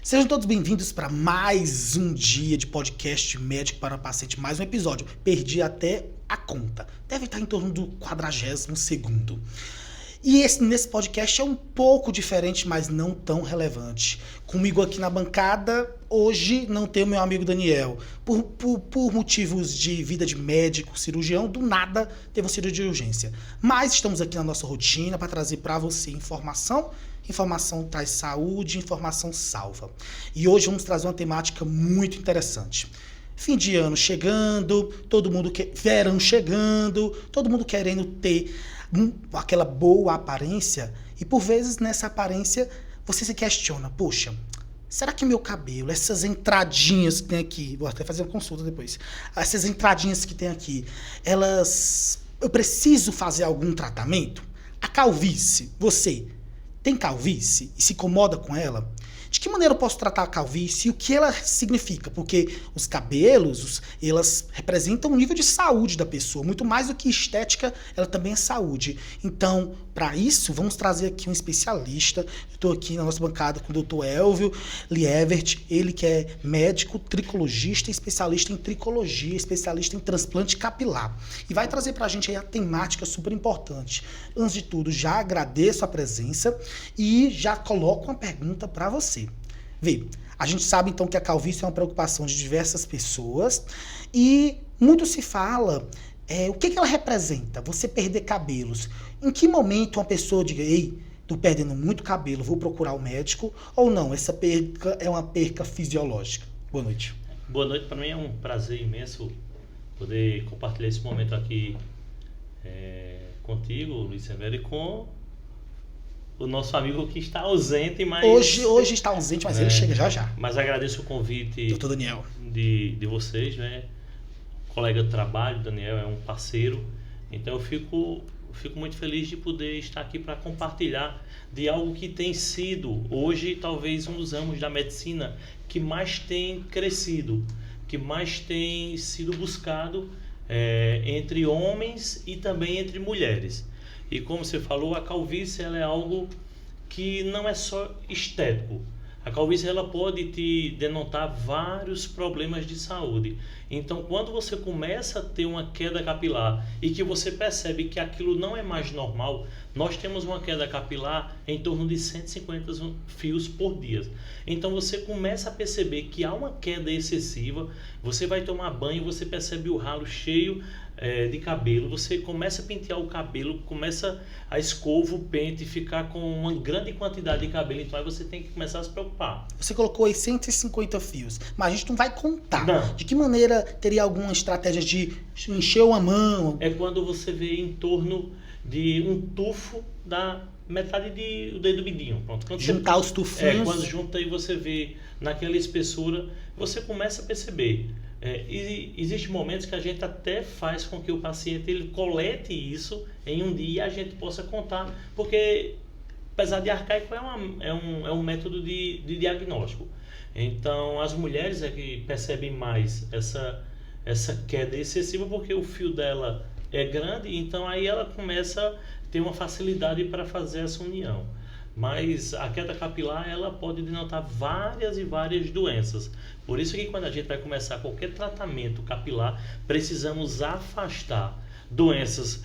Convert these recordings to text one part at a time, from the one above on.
Sejam todos bem-vindos para mais um dia de podcast médico para paciente, mais um episódio. Perdi até a conta. Deve estar em torno do 42º. E nesse podcast é um pouco diferente, mas não tão relevante. Comigo aqui na bancada, hoje não tem o meu amigo Daniel. Por motivos de vida de médico, cirurgião, do nada teve uma cirurgia de urgência. Mas estamos aqui na nossa rotina para trazer para você informação. Informação traz saúde, informação salva. E hoje vamos trazer uma temática muito interessante. Fim de ano chegando, verão chegando, todo mundo querendo ter aquela boa aparência. E por vezes nessa aparência você se questiona, poxa, será que meu cabelo, essas entradinhas que tem aqui, vou até fazer uma consulta depois, essas entradinhas que tem aqui, eu preciso fazer algum tratamento? A calvície, você tem calvície e se incomoda com ela? De que maneira eu posso tratar a calvície e o que ela significa? Porque os cabelos, elas representam um nível de saúde da pessoa. Muito mais do que estética, ela também é saúde. Então, para isso, vamos trazer aqui um especialista. Eu estou aqui na nossa bancada com o Dr. Elvio Lievert, ele que é médico, tricologista, especialista em tricologia, especialista em transplante capilar. E vai trazer para a gente aí a temática super importante. Antes de tudo, já agradeço a presença e já coloco uma pergunta para você. Vê, a gente sabe então que a calvície é uma preocupação de diversas pessoas e muito se fala o que ela representa, você perder cabelos. Em que momento uma pessoa diga, ei, tô perdendo muito cabelo, vou procurar o médico, ou não, essa perca é uma perca fisiológica? Boa noite. Boa noite, para mim é um prazer imenso poder compartilhar esse momento aqui contigo, Luiz Severo, e com o nosso amigo que está ausente, mas... Hoje está ausente, mas ele chega já já. Mas agradeço o convite Dr. Daniel. De vocês, né? Colega de trabalho, Daniel é um parceiro. Então eu fico muito feliz de poder estar aqui para compartilhar de algo que tem sido, hoje, talvez um dos ramos da medicina que mais tem crescido, que mais tem sido buscado entre homens e também entre mulheres. E como você falou, a calvície ela é algo que não é só estético. A calvície ela pode te denotar vários problemas de saúde. Então, quando você começa a ter uma queda capilar e que você percebe que aquilo não é mais normal, nós temos uma queda capilar em torno de 150 fios por dia. Então, você começa a perceber que há uma queda excessiva, você vai tomar banho, você percebe o ralo cheio de cabelo, você começa a pentear o cabelo, começa a escova o pente, ficar com uma grande quantidade de cabelo, então aí você tem que começar a se preocupar. Você colocou aí 150 fios, mas a gente não vai contar. Não. De que maneira teria alguma estratégia de encher uma mão? É quando você vê em torno de um tufo da metade do dedo midinho. Pronto. Quando juntar os tufinhos. Quando junta e você vê naquela espessura, você começa a perceber. Existem momentos que a gente até faz com que o paciente ele colete isso em um dia e a gente possa contar, porque apesar de arcaico é um método de diagnóstico. Então as mulheres é que percebem mais essa queda excessiva porque o fio dela é grande, então aí ela começa a ter uma facilidade para fazer essa união. Mas a queda capilar ela pode denotar várias e várias doenças. Por isso que quando a gente vai começar qualquer tratamento capilar, precisamos afastar doenças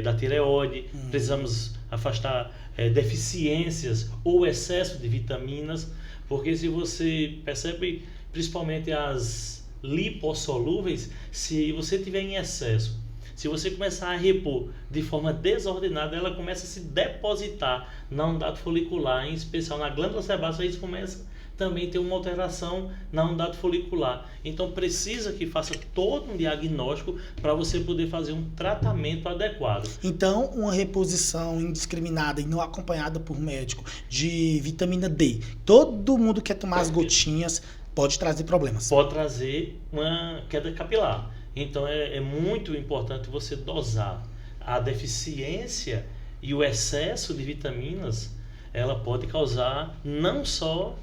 da tireoide, precisamos afastar deficiências ou excesso de vitaminas, porque se você percebe principalmente as lipossolúveis, se você tiver em excesso, se você começar a repor de forma desordenada, ela começa a se depositar na unidade folicular, em especial na glândula sebácea, isso começa também a ter uma alteração na unidade folicular. Então precisa que faça todo um diagnóstico para você poder fazer um tratamento adequado. Então, uma reposição indiscriminada e não acompanhada por médico de vitamina D, todo mundo quer tomar as gotinhas, pode trazer problemas. Pode trazer uma queda capilar. Então é muito importante você dosar. A deficiência e o excesso de vitaminas, ela pode causar não só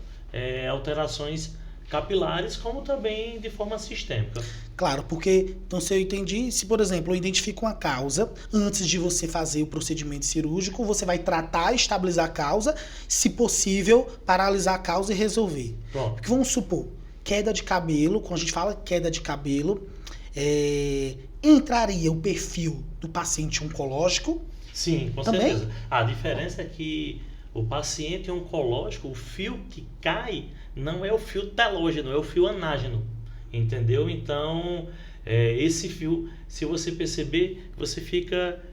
alterações capilares, como também de forma sistêmica. Claro, porque, então se eu entendi, se por exemplo eu identifico uma causa, antes de você fazer o procedimento cirúrgico, você vai tratar, estabilizar a causa, se possível, paralisar a causa e resolver. Pronto. Porque vamos supor, queda de cabelo, quando a gente fala queda de cabelo, entraria o perfil do paciente oncológico? Sim, com Também? certeza. A diferença é que o paciente oncológico, o fio que cai não é o fio telógeno, é o fio anágeno, entendeu? Então, esse fio, se você perceber, você fica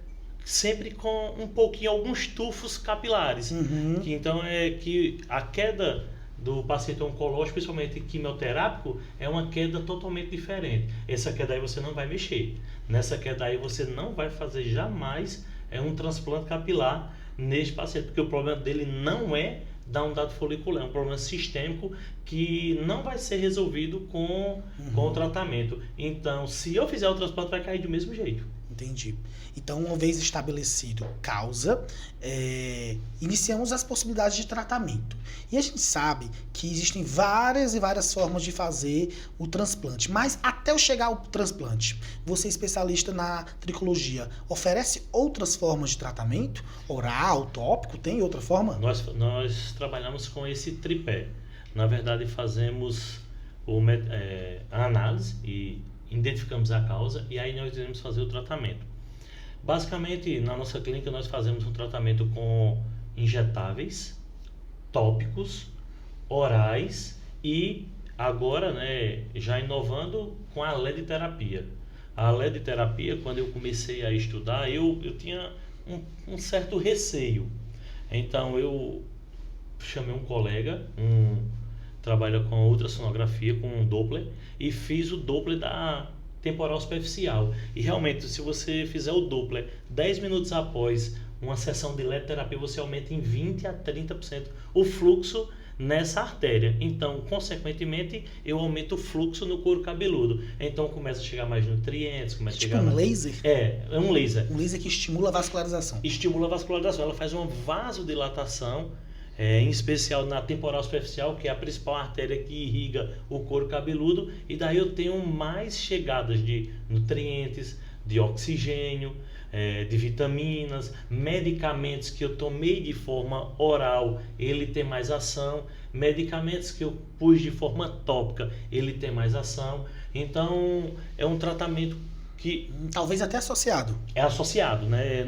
sempre com um pouquinho, alguns tufos capilares. Uhum. Então, que a queda do paciente oncológico, principalmente quimioterápico, é uma queda totalmente diferente. Essa queda aí você não vai mexer. Nessa queda aí você não vai fazer jamais um transplante capilar neste paciente, porque o problema dele não é dar um dado folicular, é um problema sistêmico que não vai ser resolvido com o tratamento. Então, se eu fizer o transplante, vai cair do mesmo jeito. Entendi. Então, uma vez estabelecido causa, iniciamos as possibilidades de tratamento. E a gente sabe que existem várias e várias formas de fazer o transplante. Mas até eu chegar ao transplante, você especialista na tricologia, oferece outras formas de tratamento? Oral, tópico, tem outra forma? Nós trabalhamos com esse tripé. Na verdade, fazemos a análise e identificamos a causa e aí nós iremos fazer o tratamento. Basicamente, na nossa clínica, nós fazemos um tratamento com injetáveis, tópicos, orais e agora, já inovando com a LED-terapia. A LED-terapia, quando eu comecei a estudar, eu tinha um certo receio. Então, eu chamei um colega, trabalha com ultrassonografia, com um Doppler, e fiz o Doppler da temporal superficial. E realmente, se você fizer o Doppler 10 minutos após uma sessão de LED-terapia, você aumenta em 20 a 30% o fluxo nessa artéria. Então, consequentemente, eu aumento o fluxo no couro cabeludo. Então, começa a chegar mais nutrientes, começa a chegar um laser? É um laser. Um laser que estimula a vascularização. Estimula a vascularização. Ela faz uma vasodilatação, em especial na temporal superficial, que é a principal artéria que irriga o couro cabeludo, e daí eu tenho mais chegadas de nutrientes, de oxigênio, de vitaminas, medicamentos que eu tomei de forma oral, ele tem mais ação, medicamentos que eu pus de forma tópica, ele tem mais ação. Então, é um tratamento que... Talvez até associado. É associado, né?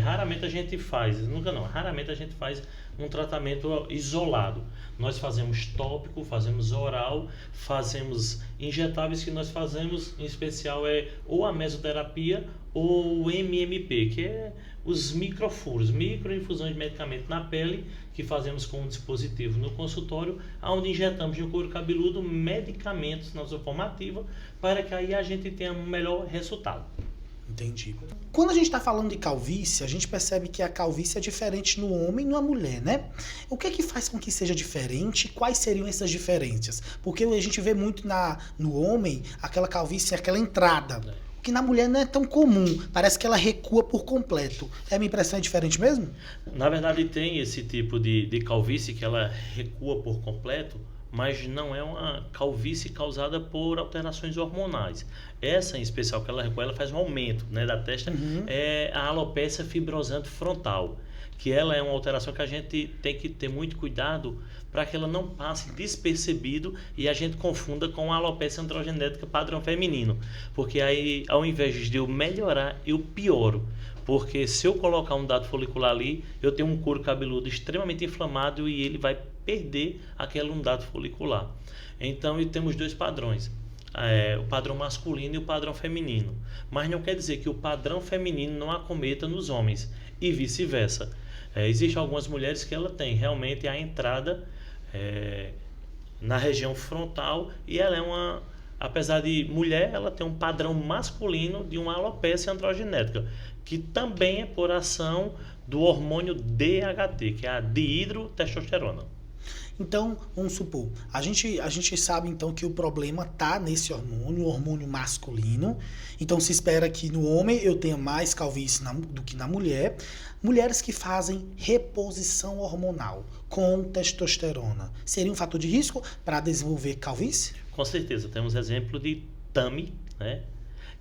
Raramente a gente faz um tratamento isolado. Nós fazemos tópico, fazemos oral, fazemos injetáveis, que nós fazemos, em especial, ou a mesoterapia ou o MMP, que é os microfuros, microinfusões de medicamento na pele, que fazemos com um dispositivo no consultório, onde injetamos no couro cabeludo medicamentos na sua forma ativa, para que aí a gente tenha um melhor resultado. Entendi. Quando a gente está falando de calvície, a gente percebe que a calvície é diferente no homem e na mulher, né? O que é que faz com que seja diferente? Quais seriam essas diferenças? Porque a gente vê muito no homem aquela calvície, aquela entrada, que na mulher não é tão comum. Parece que ela recua por completo. A minha impressão é diferente mesmo? Na verdade, tem esse tipo de calvície que ela recua por completo, mas não é uma calvície causada por alterações hormonais. Essa, em especial, que ela recua, ela faz um aumento, da testa, é a alopecia fibrosante frontal, que ela é uma alteração que a gente tem que ter muito cuidado para que ela não passe despercebido e a gente confunda com a alopecia androgenética padrão feminino, porque aí, ao invés de eu melhorar, eu pioro. Porque se eu colocar um dado folicular ali, eu tenho um couro cabeludo extremamente inflamado e ele vai perder aquele dado folicular. Então, temos dois padrões, o padrão masculino e o padrão feminino. Mas não quer dizer que o padrão feminino não acometa nos homens e vice-versa. Existem algumas mulheres que ela tem realmente a entrada na região frontal e ela é apesar de mulher, ela tem um padrão masculino de uma alopecia androgenética, que também é por ação do hormônio DHT, que é a dihidrotestosterona. Então, vamos supor, a gente sabe então que o problema tá nesse hormônio, o hormônio masculino. Então se espera que no homem eu tenha mais calvície do que na mulher. Mulheres que fazem reposição hormonal com testosterona, seria um fator de risco para desenvolver calvície? Com certeza, temos exemplo de Tami, né,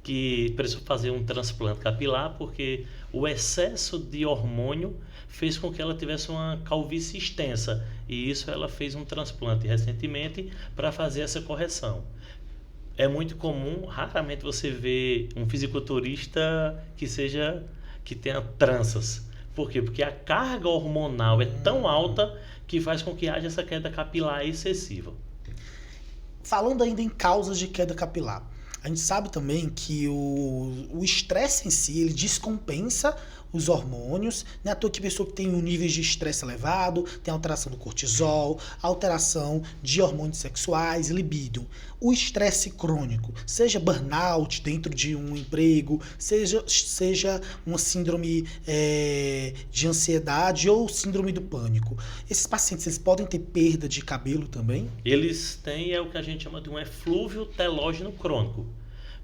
que precisou fazer um transplante capilar porque o excesso de hormônio fez com que ela tivesse uma calvície extensa, e isso ela fez um transplante recentemente para fazer essa correção. É muito comum, raramente você vê um fisiculturista que tenha tranças. Por quê? Porque a carga hormonal é tão alta que faz com que haja essa queda capilar excessiva. Falando ainda em causas de queda capilar, a gente sabe também que o estresse em si, ele descompensa os hormônios, não é à toa que pessoa que tem um nível de estresse elevado, tem alteração do cortisol, alteração de hormônios sexuais, libido. O estresse crônico, seja burnout dentro de um emprego, seja uma síndrome de ansiedade ou síndrome do pânico. Esses pacientes, eles podem ter perda de cabelo também? Eles têm o que a gente chama de um eflúvio telógeno crônico,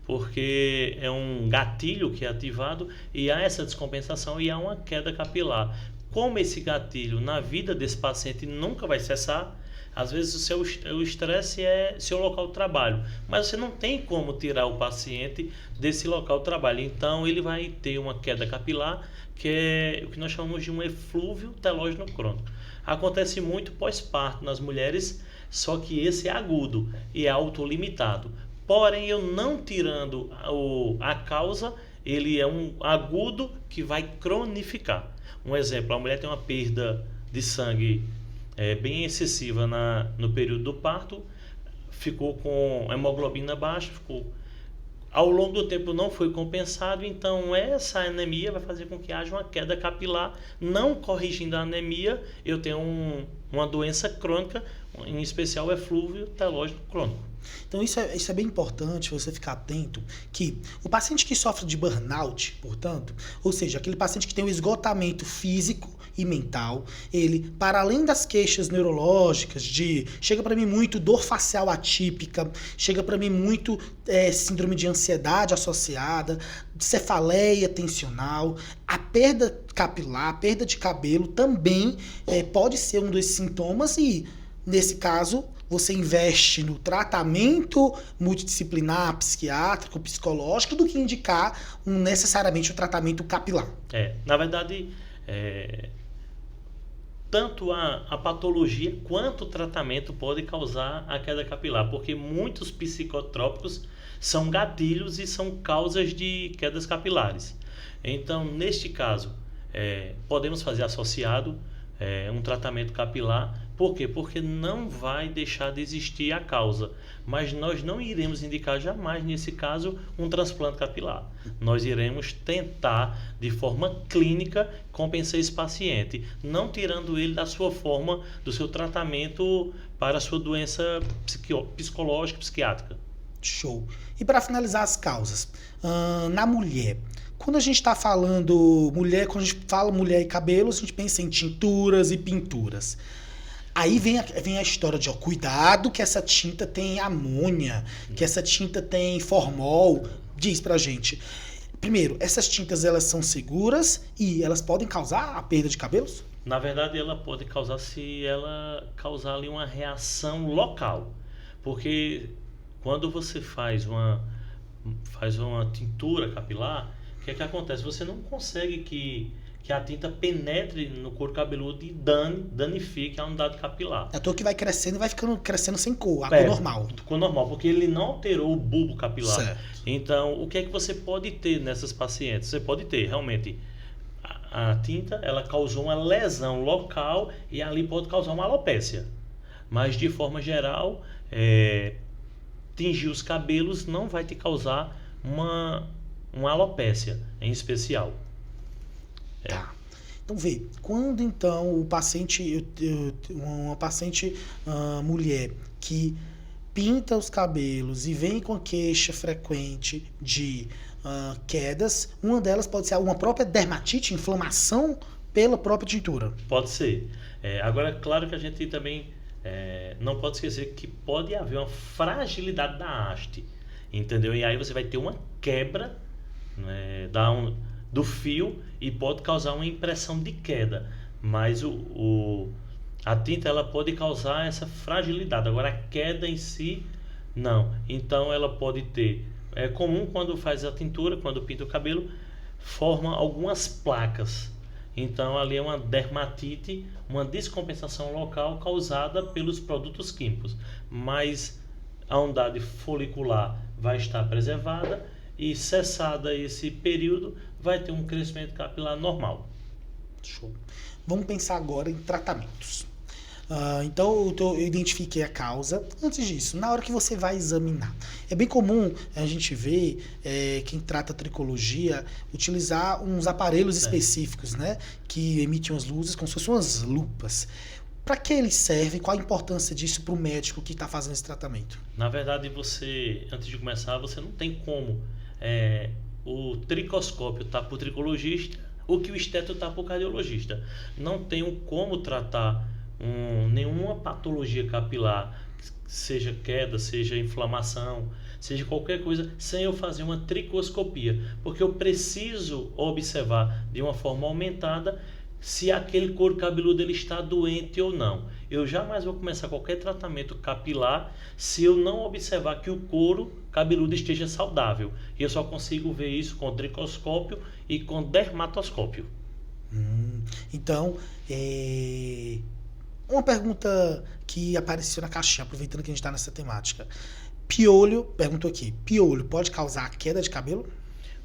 porque é um gatilho que é ativado e há essa descompensação e há uma queda capilar. Como esse gatilho na vida desse paciente nunca vai cessar, às vezes o estresse é seu local de trabalho, mas você não tem como tirar o paciente desse local de trabalho, então ele vai ter uma queda capilar, que é o que nós chamamos de um eflúvio telógeno crônico. Acontece muito pós-parto nas mulheres, só que esse é agudo e é autolimitado. Porém, eu não tirando a causa, ele é um agudo que vai cronificar. Um exemplo, a mulher tem uma perda de sangue bem excessiva no período do parto, ficou com hemoglobina baixa, ao longo do tempo não foi compensado, então essa anemia vai fazer com que haja uma queda capilar. Não corrigindo a anemia, eu tenho uma doença crônica, em especial o eflúvio telógeno crônico. Então isso é bem importante você ficar atento, que o paciente que sofre de burnout, portanto, ou seja, aquele paciente que tem um esgotamento físico e mental, ele, para além das queixas neurológicas, chega para mim muito dor facial atípica, chega para mim muito síndrome de ansiedade associada, cefaleia tensional, a perda capilar, a perda de cabelo também pode ser um dos sintomas, e nesse caso você investe no tratamento multidisciplinar, psiquiátrico, psicológico, do que indicar necessariamente o tratamento capilar. Na verdade, tanto a patologia quanto o tratamento pode causar a queda capilar, porque muitos psicotrópicos são gatilhos e são causas de quedas capilares. Então, neste caso, podemos fazer associado um tratamento capilar. Por quê? Porque não vai deixar de existir a causa, mas nós não iremos indicar jamais, nesse caso, um transplante capilar. Nós iremos tentar, de forma clínica, compensar esse paciente, não tirando ele da sua forma, do seu tratamento para a sua doença psicológica, psiquiátrica. Show. E para finalizar as causas, na mulher, quando a gente está falando mulher, quando a gente fala mulher e cabelos, a gente pensa em tinturas e pinturas. Aí vem a história de cuidado que essa tinta tem amônia, que essa tinta tem formol. Diz pra gente. Primeiro, essas tintas elas são seguras e elas podem causar a perda de cabelos? Na verdade, ela pode causar se ela causar ali uma reação local. Porque quando você faz uma tintura capilar, o que é que acontece? Você não consegue que a tinta penetre no couro cabeludo e danifique a unidade capilar. É a toa que vai crescendo e vai ficando crescendo sem cor, a cor normal. Cor normal, porque ele não alterou o bulbo capilar. Certo. Então, o que é que você pode ter nessas pacientes? Você pode ter, realmente, a tinta, ela causou uma lesão local e ali pode causar uma alopécia. Mas, de forma geral, tingir os cabelos não vai te causar uma alopécia em especial. Tá. Então vê, quando então o paciente, uma paciente mulher que pinta os cabelos e vem com queixa frequente de quedas, uma delas pode ser uma própria dermatite, inflamação pela própria tintura. Pode ser. Agora, claro que a gente também não pode esquecer que pode haver uma fragilidade da haste, entendeu? E aí você vai ter uma quebra, né, do fio e pode causar uma impressão de queda, mas a tinta ela pode causar essa fragilidade. Agora a queda em si, não. Então ela pode ter, é comum quando faz a tintura, quando pinta o cabelo, forma algumas placas. Então ali é uma dermatite, uma descompensação local causada pelos produtos químicos, mas a umidade folicular vai estar preservada e cessada esse período vai ter um crescimento capilar normal. Show. Vamos pensar agora em tratamentos. Então eu identifiquei a causa. Antes disso, na hora que você vai examinar, é bem comum a gente ver quem trata tricologia utilizar uns aparelhos específicos, né, que emitem umas luzes como se fossem umas lupas. Para que eles servem? Qual a importância disso para o médico que está fazendo esse tratamento? Na verdade, antes de começar, você não tem como o tricoscópio tá para o tricologista, o que o esteto tá para o cardiologista. Não tenho como tratar nenhuma patologia capilar, seja queda, seja inflamação, seja qualquer coisa, sem eu fazer uma tricoscopia, porque eu preciso observar de uma forma aumentada se aquele couro cabeludo ele está doente ou não. Eu jamais vou começar qualquer tratamento capilar se eu não observar que o couro cabeludo esteja saudável. E eu só consigo ver isso com tricoscópio e com dermatoscópio. Então, uma pergunta que apareceu na caixinha, aproveitando que a gente está nessa temática. Piolho, perguntou aqui, piolho pode causar queda de cabelo?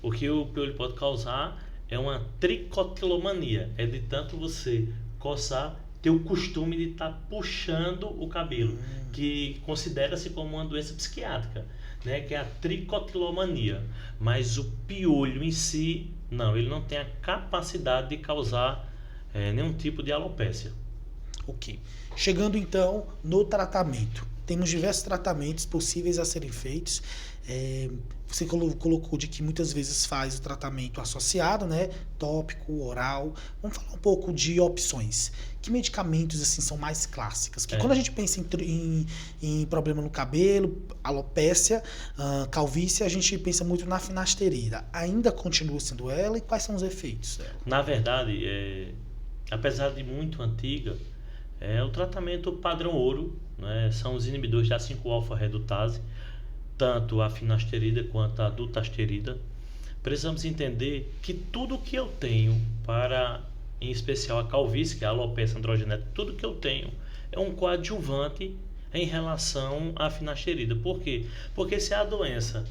O que o piolho pode causar é uma tricotilomania. É de tanto você coçar, ter o costume de estar puxando o cabelo, que considera-se como uma doença psiquiátrica, né? Que é a tricotilomania. Mas o piolho em si, não, ele não tem a capacidade de causar nenhum tipo de alopécia. Ok. Chegando então no tratamento. Temos diversos tratamentos possíveis a serem feitos. Você colocou de que muitas vezes faz o tratamento associado, né? Tópico, oral. Vamos falar um pouco de opções. Que medicamentos assim são mais clássicos? Porque quando a gente pensa em problema no cabelo, alopécia, calvície, a gente pensa muito na finasterida. Ainda continua sendo ela e quais são os efeitos dela? Na verdade, apesar de muito antiga, o tratamento padrão ouro, né? São os inibidores da 5-alfa-redutase, tanto a finasterida quanto a dutasterida. Precisamos entender que tudo que eu tenho para, em especial a calvície, que é a alopecia androgenética, tudo que eu tenho é um coadjuvante em relação à finasterida. Por quê? Porque se a doença,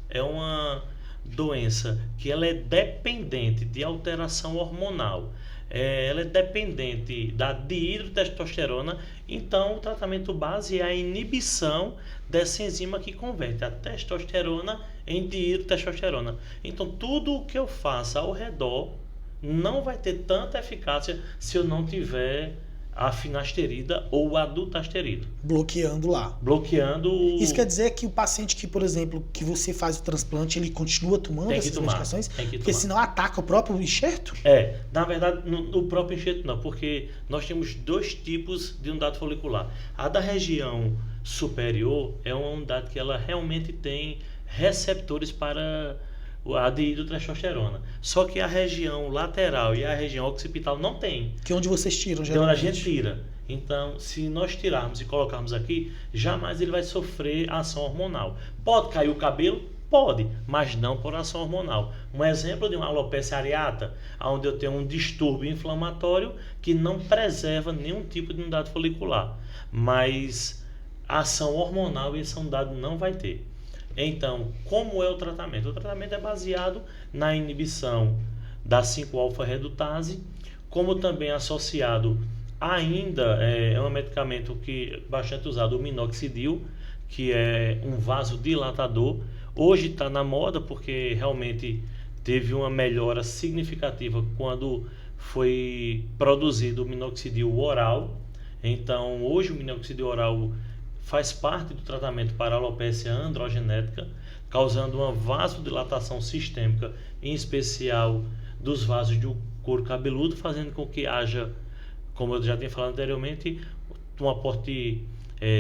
é uma doença que ela é dependente de alteração hormonal, ela é dependente da dihidrotestosterona, então o tratamento base é a inibição dessa enzima que converte a testosterona em dihidrotestosterona. Então tudo o que eu faça ao redor não vai ter tanta eficácia se eu não tiver a finasterida ou a dutasterida. Bloqueando lá. Isso quer dizer que o paciente que, por exemplo, que você faz o transplante, ele continua tomando essas medicações? Porque senão ataca o próprio enxerto? Na verdade, no próprio enxerto não, porque nós temos dois tipos de unidade folicular. A da região superior é uma unidade que ela realmente tem receptores para a dihidrotestosterona. Só que a região lateral e a região occipital não tem. Que é onde vocês tiram, geralmente. Então a gente tira. Então, se nós tirarmos e colocarmos aqui, jamais ele vai sofrer ação hormonal. Pode cair o cabelo? Pode, mas não por ação hormonal. Um exemplo de uma alopecia areata, onde eu tenho um distúrbio inflamatório que não preserva nenhum tipo de unidade folicular. Mas ação hormonal essa unidade não vai ter. Então, como é o tratamento? O tratamento é baseado na inibição da 5-alfa-redutase, como também associado ainda é um medicamento que é bastante usado, o minoxidil, que é um vasodilatador. Hoje está na moda porque realmente teve uma melhora significativa quando foi produzido o minoxidil oral. Então, hoje o minoxidil oral faz parte do tratamento para alopecia androgenética, causando uma vasodilatação sistêmica, em especial dos vasos do couro cabeludo, fazendo com que haja, como eu já tinha falado anteriormente, um aporte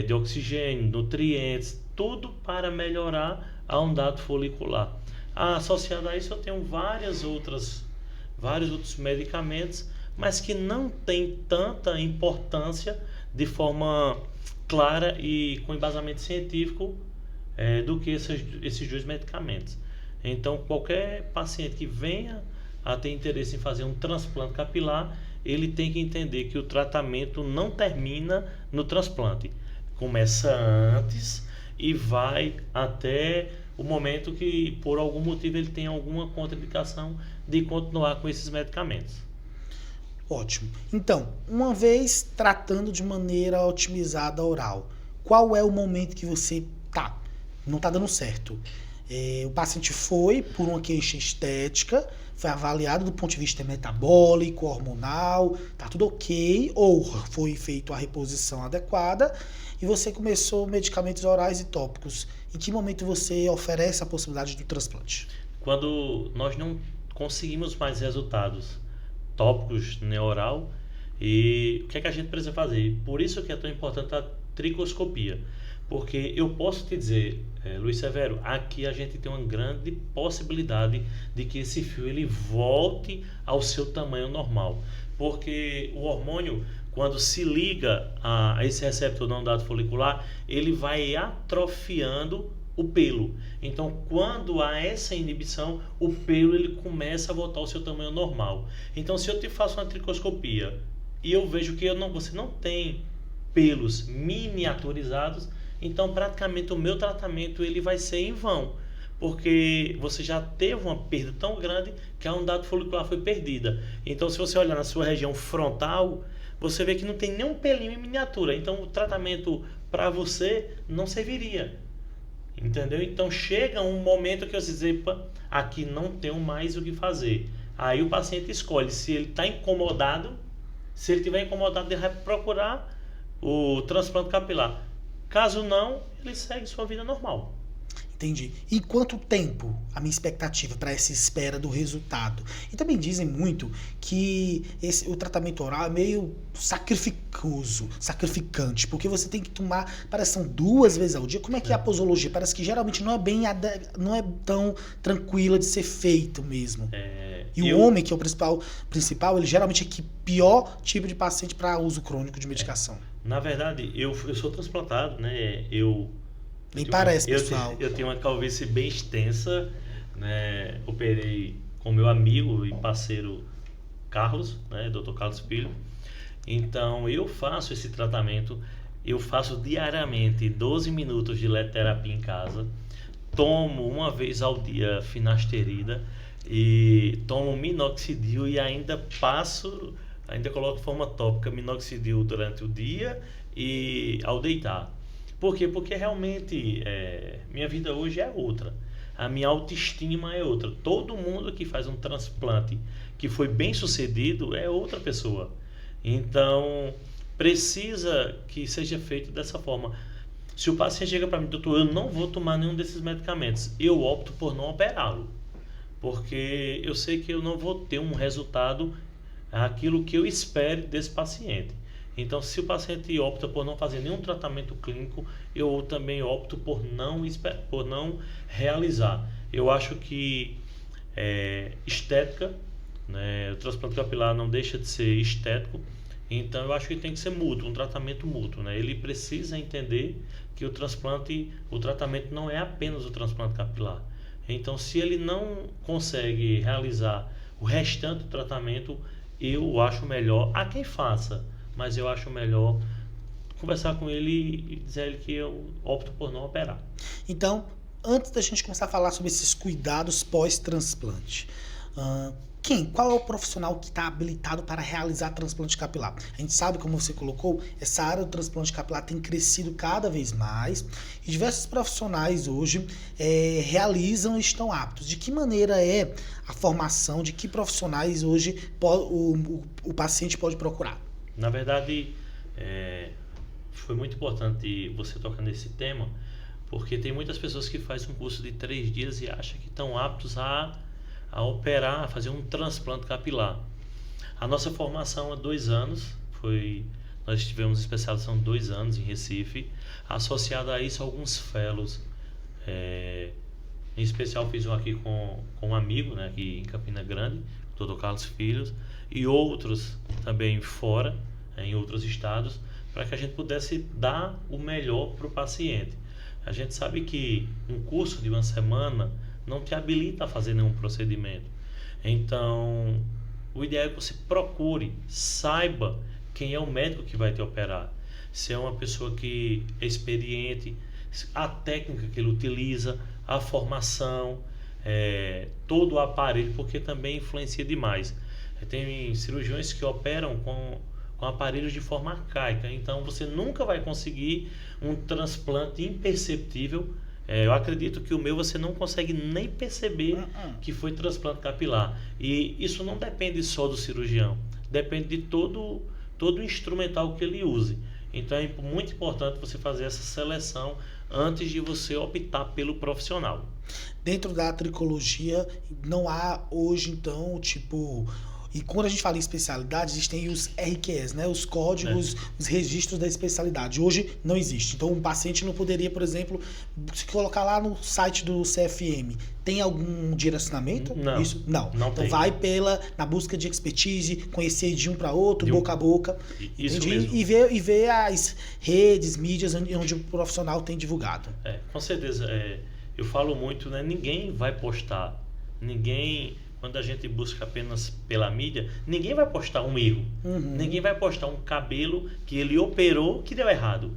de oxigênio, nutrientes, tudo para melhorar a ondado folicular. Associado a isso, eu tenho vários outros medicamentos, mas que não tem tanta importância de forma clara e com embasamento científico do que esses dois medicamentos. Então, qualquer paciente que venha a ter interesse em fazer um transplante capilar, ele tem que entender que o tratamento não termina no transplante. Começa antes e vai até o momento que, por algum motivo, ele tem alguma contraindicação de continuar com esses medicamentos. Ótimo. Então, uma vez tratando de maneira otimizada oral, qual é o momento que você não está dando certo? O paciente foi por uma queixa estética, foi avaliado do ponto de vista metabólico, hormonal, tá tudo ok, ou foi feita a reposição adequada e você começou medicamentos orais e tópicos. Em que momento você oferece a possibilidade do transplante? Quando nós não conseguimos mais resultados tópicos oral, e o que é que a gente precisa fazer? Por isso que é tão importante a tricoscopia. Porque eu posso te dizer, Luiz Severo, aqui a gente tem uma grande possibilidade de que esse fio ele volte ao seu tamanho normal. Porque o hormônio, quando se liga a esse receptor não ondado folicular, ele vai atrofiando o pelo. Então, quando há essa inibição, o pelo ele começa a voltar ao seu tamanho normal. Então, se eu te faço uma tricoscopia e eu vejo que você não tem pelos miniaturizados, então praticamente o meu tratamento ele vai ser em vão, porque você já teve uma perda tão grande que a ondado folicular foi perdida. Então, se você olhar na sua região frontal, você vê que não tem nenhum pelinho em miniatura. Então, o tratamento para você não serviria. Entendeu? Então, chega um momento que você diz, aqui não tenho mais o que fazer. Aí o paciente escolhe se ele está incomodado. Se ele estiver incomodado, ele vai procurar o transplante capilar. Caso não, ele segue sua vida normal. Entendi. E quanto tempo a minha expectativa para essa espera do resultado? E também dizem muito que o tratamento oral é meio sacrificante, porque você tem que tomar, parece que são 2 vezes ao dia. Como é que é a posologia? Parece que geralmente não é tão tranquila de ser feito mesmo. O homem, que é o principal, ele geralmente é o pior tipo de paciente para uso crônico de medicação. Na verdade, eu sou transplantado, né? Nem parece, pessoal. Eu tenho uma calvície bem extensa, né? Operei com meu amigo e parceiro Carlos, né? Dr. Carlos Filho. Então, eu faço esse tratamento, eu faço diariamente 12 minutos de LED-terapia em casa, tomo uma vez ao dia finasterida e tomo minoxidil e ainda coloco de forma tópica minoxidil durante o dia e ao deitar. Por quê? Porque realmente minha vida hoje é outra. A minha autoestima é outra. Todo mundo que faz um transplante que foi bem sucedido é outra pessoa. Então, precisa que seja feito dessa forma. Se o paciente chega para mim, doutor, eu não vou tomar nenhum desses medicamentos, eu opto por não operá-lo. Porque eu sei que eu não vou ter um resultado aquilo que eu espero desse paciente. Então, se o paciente opta por não fazer nenhum tratamento clínico, eu também opto por não realizar. Eu acho que estética, né, o transplante capilar não deixa de ser estético, então eu acho que tem que ser mútuo, um tratamento mútuo, né? Ele precisa entender que o tratamento não é apenas o transplante capilar. Então, se ele não consegue realizar o restante do tratamento, eu acho melhor, a quem faça, mas eu acho melhor conversar com ele e dizer a ele que eu opto por não operar. Então, antes da gente começar a falar sobre esses cuidados pós-transplante, qual é o profissional que está habilitado para realizar transplante capilar? A gente sabe, como você colocou, essa área do transplante capilar tem crescido cada vez mais e diversos profissionais hoje realizam e estão aptos. De que maneira é a formação, de que profissionais hoje o paciente pode procurar? Na verdade, foi muito importante você tocar nesse tema, porque tem muitas pessoas que fazem um curso de 3 dias e acham que estão aptos a operar, a fazer um transplante capilar. A nossa formação há 2 anos, Nós tivemos especialização de 2 anos em Recife. Associado a isso, alguns fellows. Em especial fiz um aqui com um amigo, né, aqui em Campina Grande, o Dr. Carlos Filhos, e outros também fora, em outros estados, para que a gente pudesse dar o melhor para o paciente. A gente sabe que um curso de 1 semana não te habilita a fazer nenhum procedimento. Então, o ideal é que você procure, saiba quem é o médico que vai te operar. Se é uma pessoa que é experiente, a técnica que ele utiliza, a formação, todo o aparelho, porque também influencia demais. Tem cirurgiões que operam com aparelhos de forma arcaica, então você nunca vai conseguir um transplante imperceptível. Eu acredito que o meu você não consegue nem perceber que foi transplante capilar. E isso não depende só do cirurgião, depende de todo o instrumental que ele use. Então é muito importante você fazer essa seleção antes de você optar pelo profissional. Dentro da tricologia, não há hoje, então, tipo... E quando a gente fala em especialidade, existem os RQs, né? Os códigos, os registros da especialidade. Hoje não existe. Então, um paciente não poderia, por exemplo, se colocar lá no site do CFM. Tem algum direcionamento? Não. Isso? Não. Então, tem. vai na busca de expertise, conhecer de um para outro, boca a boca. Isso mesmo. E ver as redes, mídias onde o profissional tem divulgado. Com certeza. Eu falo muito, né? Ninguém vai postar. Quando a gente busca apenas pela mídia, ninguém vai postar um erro. Ninguém vai postar um cabelo que ele operou que deu errado.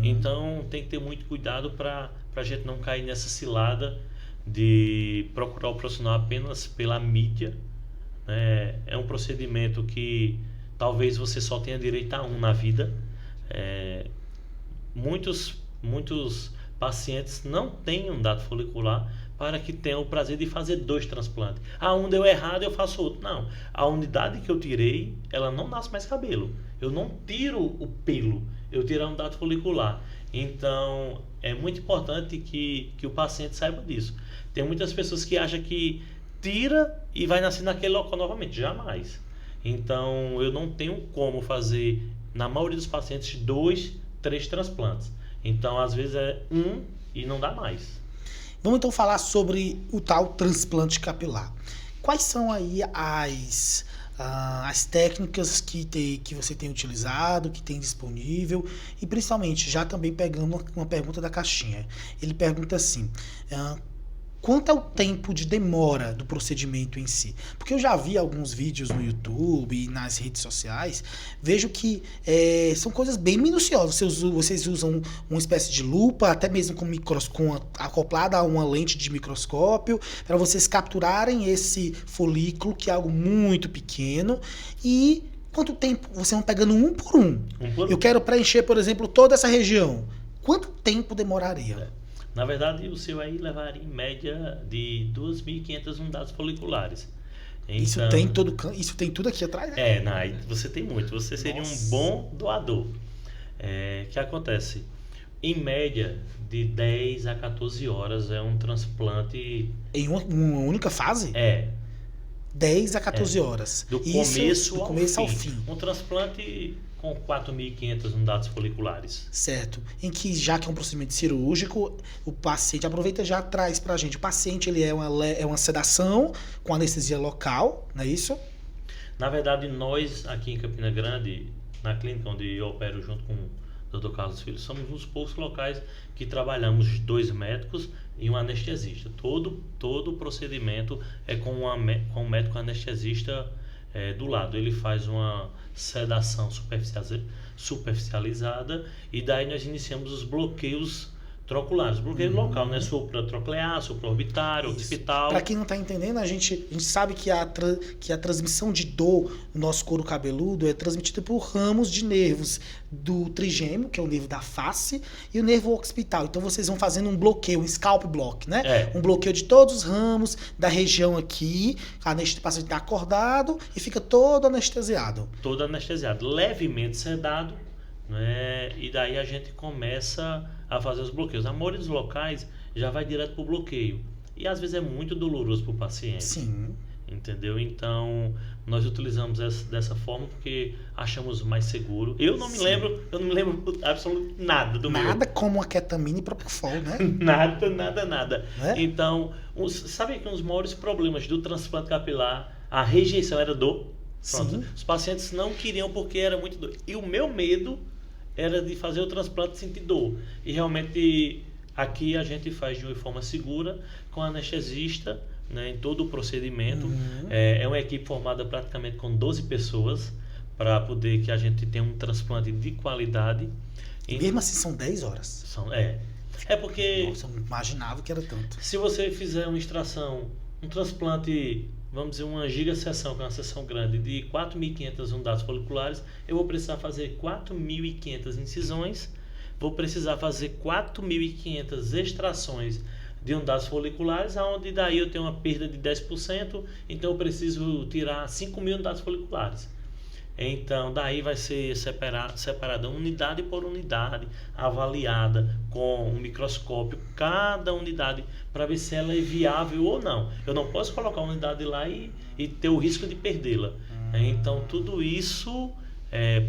Então tem que ter muito cuidado para a gente não cair nessa cilada de procurar o profissional apenas pela mídia. É um procedimento que talvez você só tenha direito a um na vida. Muitos pacientes não têm um dado folicular para que tenham o prazer de fazer 2 transplantes. Um deu errado, eu faço outro. Não. A unidade que eu tirei, ela não nasce mais cabelo. Eu não tiro o pelo, eu tiro a unidade folicular. Então, é muito importante que o paciente saiba disso. Tem muitas pessoas que acham que tira e vai nascer naquele local novamente. Jamais. Então, eu não tenho como fazer, na maioria dos pacientes, 2, 3 transplantes. Então, às vezes é 1 e não dá mais. Vamos então falar sobre o tal transplante capilar. Quais são aí as técnicas que você tem utilizado, que tem disponível? E principalmente, já também pegando uma pergunta da caixinha. Ele pergunta assim... quanto é o tempo de demora do procedimento em si? Porque eu já vi alguns vídeos no YouTube e nas redes sociais, vejo que são coisas bem minuciosas. Vocês usam uma espécie de lupa, até mesmo acoplada a uma lente de microscópio, para vocês capturarem esse folículo, que é algo muito pequeno. E quanto tempo vocês vão pegando um por um? Eu quero preencher, por exemplo, toda essa região. Quanto tempo demoraria? Na verdade, o seu aí levaria em média de 2.500 unidades foliculares. Então, isso tem tudo aqui atrás? Você tem muito. Você seria um bom doador. O que acontece? Em média, de 10 a 14 horas é um transplante... Em uma única fase? 10 a 14 horas. Do começo ao fim. Um transplante com 4.500 unidades foliculares. Certo. Em que, já que é um procedimento cirúrgico, o paciente aproveita e já traz pra gente. O paciente, ele é uma sedação com anestesia local, não é isso? Na verdade, nós aqui em Campina Grande, na clínica onde eu opero junto com o Dr. Carlos Filho, somos um dos poucos locais que trabalhamos 2 médicos e um anestesista. Todo o procedimento é com um médico anestesista do lado. Ele faz uma sedação superficializada e daí nós iniciamos os bloqueios troculares, bloqueio local, né? Supratroclear, supraorbitário, occipital. Para quem não está entendendo, a gente sabe que a transmissão de dor no nosso couro cabeludo é transmitida por ramos de nervos do trigêmeo, que é o nervo da face, e o nervo occipital. Então vocês vão fazendo um bloqueio, um scalp block, né? Um bloqueio de todos os ramos da região aqui, o paciente está acordado e fica todo anestesiado. Todo anestesiado, levemente sedado, né? E daí a gente começa a fazer os bloqueios. A maioria dos locais já vai direto para o bloqueio. E às vezes é muito doloroso para o paciente. Sim. entendeu? Então, nós utilizamos dessa forma porque achamos mais seguro. Eu não me lembro absolutamente nada do meu. Nada como a ketamina e propofol, né? Nada. Né? Então, sabe que um dos maiores problemas do transplante capilar, a rejeição era dor? Pronto. Sim. Os pacientes não queriam porque era muito dor. E o meu medo era de fazer o transplante e sentir dor. E realmente aqui a gente faz de uma forma segura, com anestesista, né, em todo o procedimento. É uma equipe formada praticamente com 12 pessoas para poder que a gente tenha um transplante de qualidade. E mesmo assim são 10 horas. É porque... Nossa, eu não imaginava que era tanto. Se você fizer uma extração, um transplante, vamos dizer, uma gigaseção, que é uma seção grande, de 4.500 unidades foliculares, eu vou precisar fazer 4.500 incisões, vou precisar fazer 4.500 extrações de unidades foliculares, onde daí eu tenho uma perda de 10%, então eu preciso tirar 5.000 unidades foliculares. Então, daí vai ser separada unidade por unidade, avaliada com um microscópio, cada unidade, para ver se ela é viável ou não. Eu não posso colocar uma unidade lá e ter o risco de perdê-la. Então, tudo isso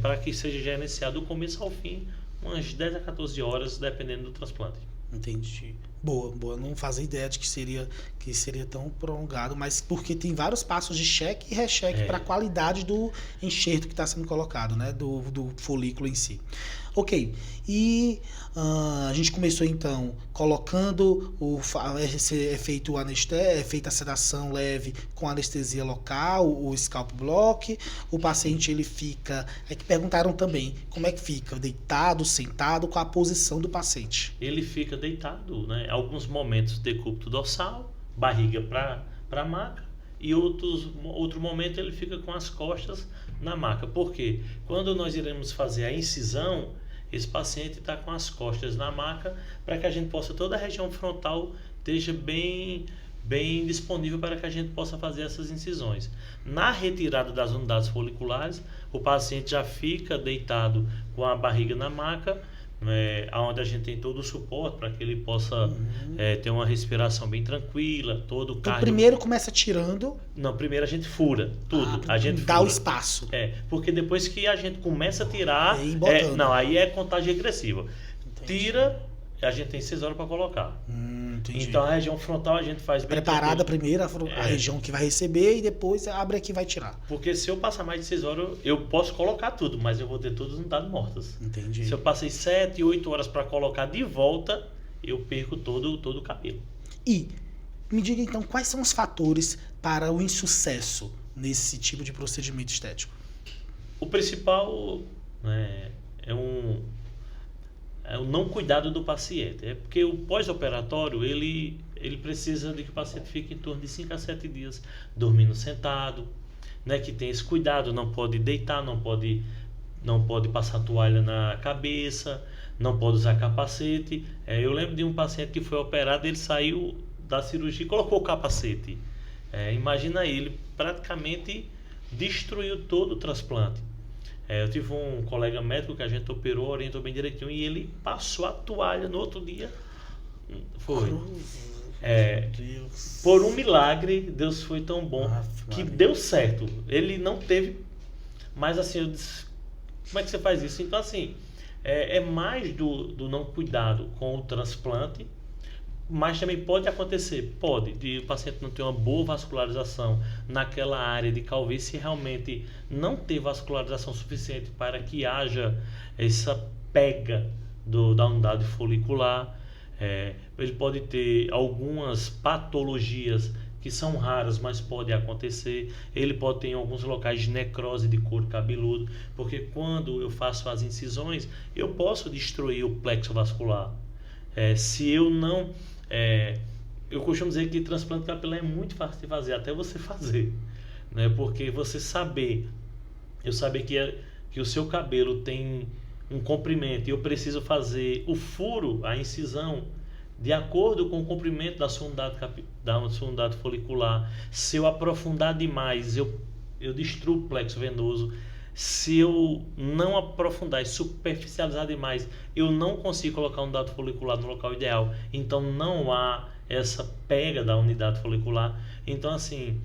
para que seja gerenciado do começo ao fim, umas 10 a 14 horas, dependendo do transplante. Entendi. Boa. Não fazia ideia de que seria tão prolongado, mas porque tem vários passos de cheque e recheque para a qualidade do enxerto que está sendo colocado, né? Do folículo em si. Ok. E a gente começou então colocando é feita a sedação leve com anestesia local, o scalp block. O paciente ele fica. É que perguntaram também como é que fica, deitado, sentado, qual a posição do paciente. Ele fica deitado, né? Alguns momentos decúbito dorsal, barriga para a maca, e outro momento ele fica com as costas na maca. Por quê? Quando nós iremos fazer a incisão, esse paciente está com as costas na maca para que a gente possa, toda a região frontal esteja bem disponível para que a gente possa fazer essas incisões. Na retirada das unidades foliculares, o paciente já fica deitado com a barriga na maca, onde a gente tem todo o suporte para que ele possa ter uma respiração bem tranquila, todo o Então, primeiro começa tirando. Não, primeiro a gente fura tudo. A gente dá fura. o espaço. Porque depois que a gente começa a tirar, aí é contagem regressiva. Entendi. Tira, a gente tem 6 horas para colocar. Então a região frontal a gente faz bem preparada primeiro a região que vai receber e depois abre aqui e vai tirar. Porque se eu passar mais de 6 horas, eu posso colocar tudo, mas eu vou ter todas as unidades mortas. Entendi. Se eu passei 7, 8 horas para colocar de volta, eu perco todo o cabelo. E me diga então quais são os fatores para o insucesso nesse tipo de procedimento estético? O principal é o não cuidado do paciente. É porque o pós-operatório, ele precisa de que o paciente fique em torno de 5 a 7 dias dormindo sentado, né? Que tenha esse cuidado, não pode deitar, não pode passar toalha na cabeça, não pode usar capacete. Eu lembro de um paciente que foi operado, ele saiu da cirurgia e colocou o capacete. Imagina, ele praticamente destruiu todo o transplante. Eu tive um colega médico que a gente operou, orientou bem direitinho, e ele passou a toalha no outro dia. Por um milagre, Deus foi tão bom que deu certo. Ele não teve, mas assim, eu disse, como é que você faz isso? Então assim, é mais do não cuidado com o transplante, mas também pode acontecer, de o paciente não ter uma boa vascularização naquela área de calvície, realmente não ter vascularização suficiente para que haja essa pega da unidade folicular. Ele pode ter algumas patologias que são raras, mas pode acontecer. Ele pode ter em alguns locais de necrose de couro cabeludo, porque quando eu faço as incisões, eu posso destruir o plexo vascular. Se eu não... eu costumo dizer que transplante capilar é muito fácil de fazer, até você fazer, né? Porque eu saber que o seu cabelo tem um comprimento e eu preciso fazer o furo, a incisão, de acordo com o comprimento da sua unidade folicular. Se eu aprofundar demais, eu destruo o plexo venoso. Se eu não aprofundar e superficializar demais, eu não consigo colocar a unidade folicular no local ideal. Então não há essa pega da unidade folicular. Então assim,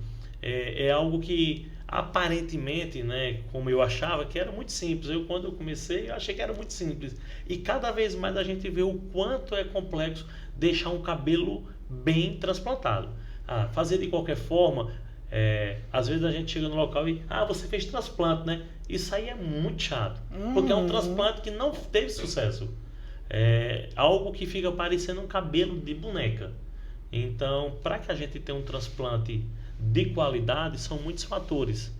é algo que aparentemente, né, como eu achava que era muito simples. Quando eu comecei, eu achei que era muito simples. E cada vez mais a gente vê o quanto é complexo deixar um cabelo bem transplantado. Fazer de qualquer forma, às vezes a gente chega no local e, você fez transplante, né? Isso aí é muito chato, porque é um transplante que não teve sucesso. É algo que fica parecendo um cabelo de boneca. Então, para que a gente tenha um transplante de qualidade, são muitos fatores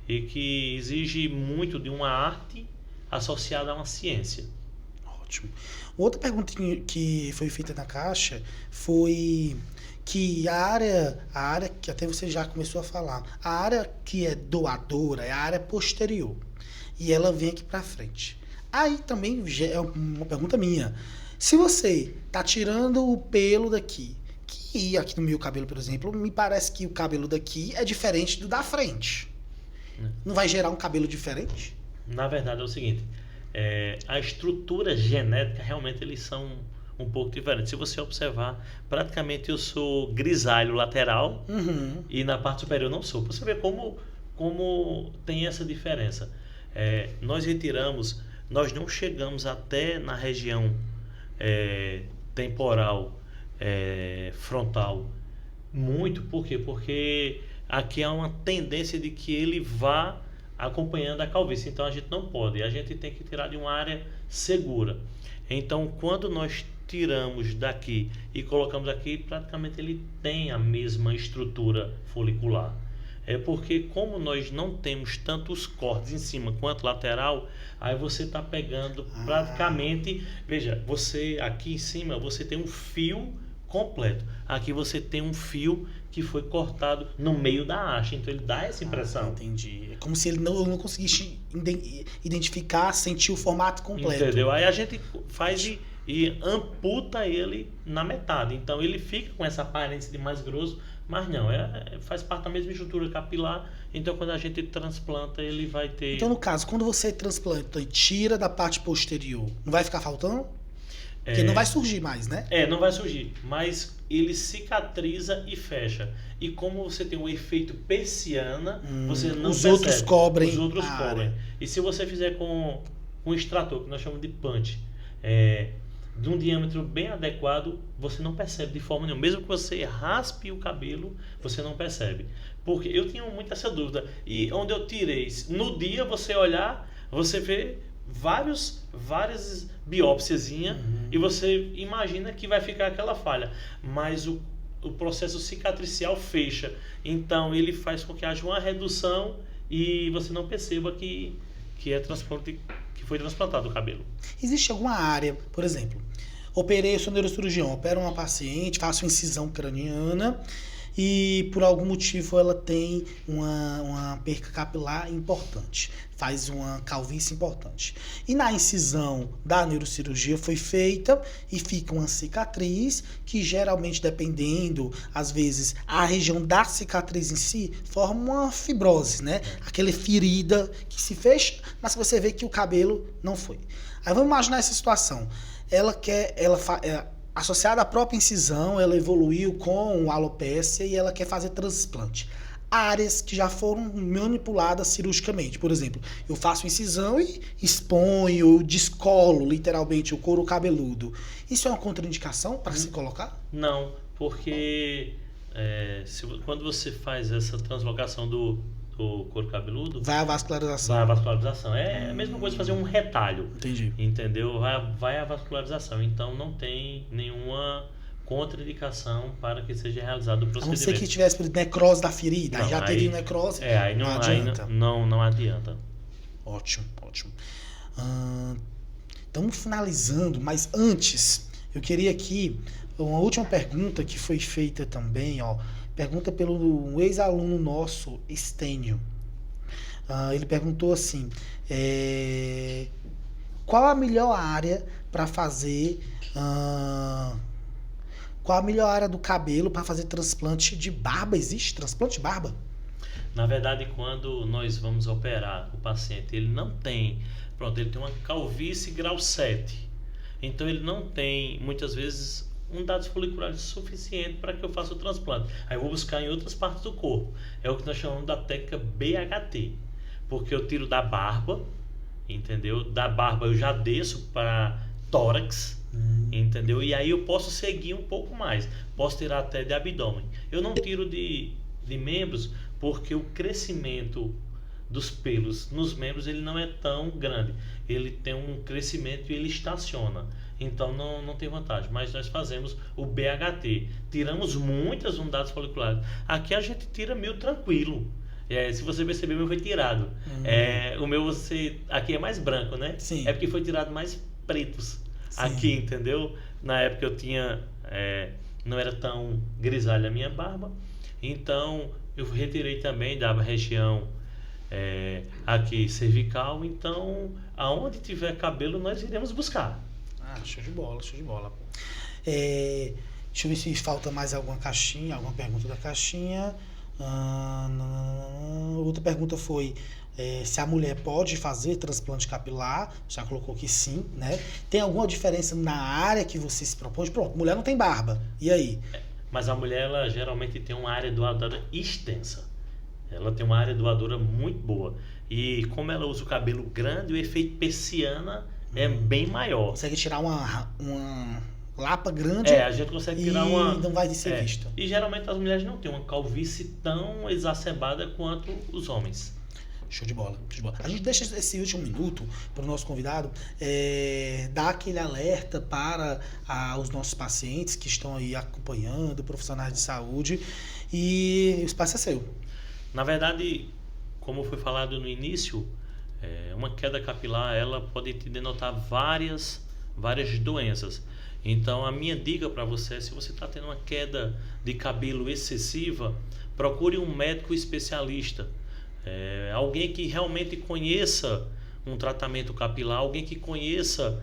e que exige muito de uma arte associada a uma ciência. Ótimo. Outra pergunta que foi feita na caixa foi que a área que até você já começou a falar, a área que é doadora é a área posterior e ela vem aqui para frente. Aí também é uma pergunta minha. Se você tá tirando o pelo daqui, que aqui no meu cabelo, por exemplo, me parece que o cabelo daqui é diferente do da frente. Não vai gerar um cabelo diferente? Na verdade é o seguinte, a estrutura genética realmente eles são um pouco diferentes. Se você observar, praticamente eu sou grisalho lateral e na parte superior não sou. Você vê como tem essa diferença. Nós não chegamos até na região temporal, frontal, muito. Por quê? Porque aqui há uma tendência de que ele vá acompanhando a calvície, então a gente não pode, a gente tem que tirar de uma área segura. Então quando nós tiramos daqui e colocamos aqui, praticamente ele tem a mesma estrutura folicular. É porque como nós não temos tantos cortes em cima quanto lateral, aí você está pegando praticamente, veja, você aqui em cima você tem um fio completo, aqui você tem um fio que foi cortado no meio da haste, então ele dá essa impressão. Entendi. É como se ele não conseguisse identificar, sentir o formato completo. Entendeu? Aí a gente faz e amputa ele na metade, então ele fica com essa aparência de mais grosso, mas não, faz parte da mesma estrutura capilar, então quando a gente transplanta ele vai ter... Então no caso, quando você transplanta e tira da parte posterior, não vai ficar faltando? Porque não vai surgir mais, né? Não vai surgir, mas ele cicatriza e fecha. E como você tem um efeito persiana, você não os percebe. outros cobrem. Os outros cobrem. E se você fizer com um extrator, que nós chamamos de punch, de um diâmetro bem adequado, você não percebe de forma nenhuma. Mesmo que você raspe o cabelo, você não percebe. Porque eu tinha muito essa dúvida. E onde eu tirei, no dia você olhar, você vê várias biópsiazinhas e você imagina que vai ficar aquela falha, mas o processo cicatricial fecha, então ele faz com que haja uma redução e você não perceba que foi transplantado o cabelo. Existe alguma área, por exemplo, eu sou neurocirurgião, opero uma paciente, faço incisão craniana e por algum motivo ela tem uma perca capilar importante, faz uma calvície importante. E na incisão da neurocirurgia foi feita e fica uma cicatriz que geralmente, dependendo, às vezes, a região da cicatriz em si forma uma fibrose, né? Aquela ferida que se fecha, mas você vê que o cabelo não foi. Aí vamos imaginar essa situação. Associada à própria incisão, ela evoluiu com alopécia e ela quer fazer transplante. Áreas que já foram manipuladas cirurgicamente. Por exemplo, eu faço incisão e exponho, descolo literalmente o couro cabeludo. Isso é uma contraindicação para se colocar? Não, porque quando você faz essa translocação do couro cabeludo, vai a vascularização. Vai a vascularização. É a mesma coisa fazer um retalho. Entendi. Entendeu? Vai a vascularização. Então não tem nenhuma contraindicação para que seja realizado o procedimento. A não ser que tivesse necrose da ferida. Não, já teria necrose. Aí não adianta. Não adianta. Ótimo. Estamos finalizando, mas antes, eu queria aqui uma última pergunta que foi feita também, pergunta pelo ex-aluno nosso, Estênio. Ele perguntou assim, qual a melhor área para fazer... qual a melhor área do cabelo para fazer transplante de barba? Existe transplante de barba? Na verdade, quando nós vamos operar o paciente, ele não tem... ele tem uma calvície grau 7. Então ele não tem, muitas vezes, unidades foliculares suficiente para que eu faça o transplante. Aí eu vou buscar em outras partes do corpo. É o que nós chamamos da técnica BHT. Porque eu tiro da barba, entendeu? Da barba eu já desço para tórax, entendeu? E aí eu posso seguir um pouco mais. Posso tirar até de abdômen. Eu não tiro de membros porque o crescimento dos pelos nos membros ele não é tão grande. Ele tem um crescimento e ele estaciona. Então não tem vantagem. Mas nós fazemos o BHT. Tiramos muitas unidades foliculares. Aqui a gente tira 1000 tranquilo. Se você perceber, o meu foi tirado. O meu aqui é mais branco, né? Sim. É porque foi tirado mais pretos. Sim. Aqui, entendeu? Na época eu tinha... não era tão grisalha a minha barba. Então eu retirei também da região aqui cervical. Então aonde tiver cabelo nós iremos buscar. Show de bola, show de bola. Deixa eu ver se falta mais alguma caixinha, alguma pergunta da caixinha. Outra pergunta foi se a mulher pode fazer transplante capilar. Já colocou que sim, né? Tem alguma diferença na área que você se propõe? Pronto, mulher não tem barba. E aí? Mas a mulher, ela geralmente tem uma área doadora extensa. Ela tem uma área doadora muito boa. E como ela usa o cabelo grande, o efeito persiana é bem maior. Consegue tirar uma lapa grande. A gente consegue tirar uma... não vai ser visto. E geralmente as mulheres não têm uma calvície tão exacerbada quanto os homens. Show de bola, show de bola. A gente deixa esse último minuto para o nosso convidado dar aquele alerta para os nossos pacientes que estão aí acompanhando, profissionais de saúde, e o espaço é seu. Na verdade, como foi falado no início, uma queda capilar ela pode te denotar várias doenças. Então a minha dica para você é: se você está tendo uma queda de cabelo excessiva, procure um médico especialista, alguém que realmente conheça um tratamento capilar, alguém que conheça,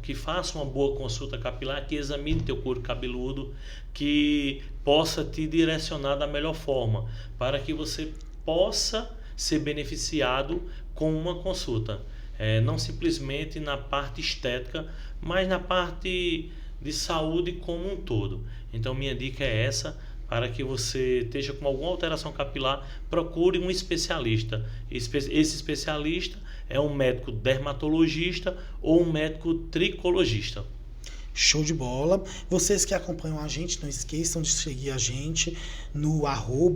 que faça uma boa consulta capilar, que examine teu couro cabeludo, que possa te direcionar da melhor forma, para que você possa ser beneficiado com uma consulta. Não simplesmente na parte estética, mas na parte de saúde como um todo. Então minha dica é essa: para que você esteja com alguma alteração capilar, procure um especialista. Esse especialista é um médico dermatologista ou um médico tricologista. Show de bola. Vocês que acompanham a gente, não esqueçam de seguir a gente no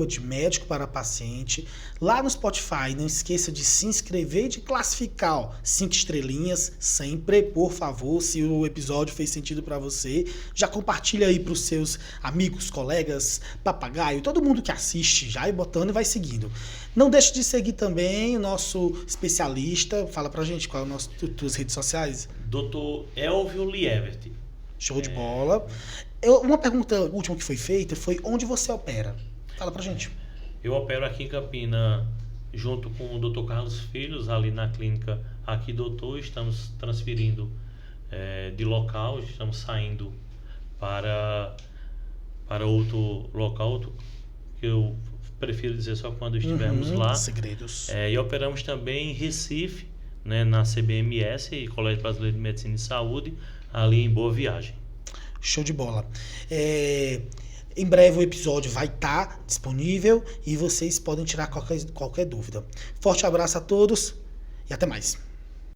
@de médico para paciente. Lá no Spotify, não esqueça de se inscrever e de classificar 5 estrelinhas sempre, por favor. Se o episódio fez sentido para você, já compartilha aí para os seus amigos, colegas, papagaio, todo mundo que assiste, já ir botando e vai seguindo. Não deixe de seguir também o nosso especialista. Fala pra gente qual é as tuas redes sociais. Dr. Elvio Lievert. Show de bola. Uma pergunta última que foi feita foi: onde você opera? Fala pra gente. Eu opero aqui em Campina junto com o Dr. Carlos Filhos, ali na clínica Aqui Doutor. Estamos transferindo de local, estamos saindo para outro local, que eu prefiro dizer só quando estivermos lá. Segredos. E operamos também em Recife, né, na CBMS, Colégio Brasileiro de Medicina e Saúde, ali em Boa Viagem. Show de bola. Em breve o episódio vai estar disponível e vocês podem tirar qualquer dúvida. Forte abraço a todos e até mais.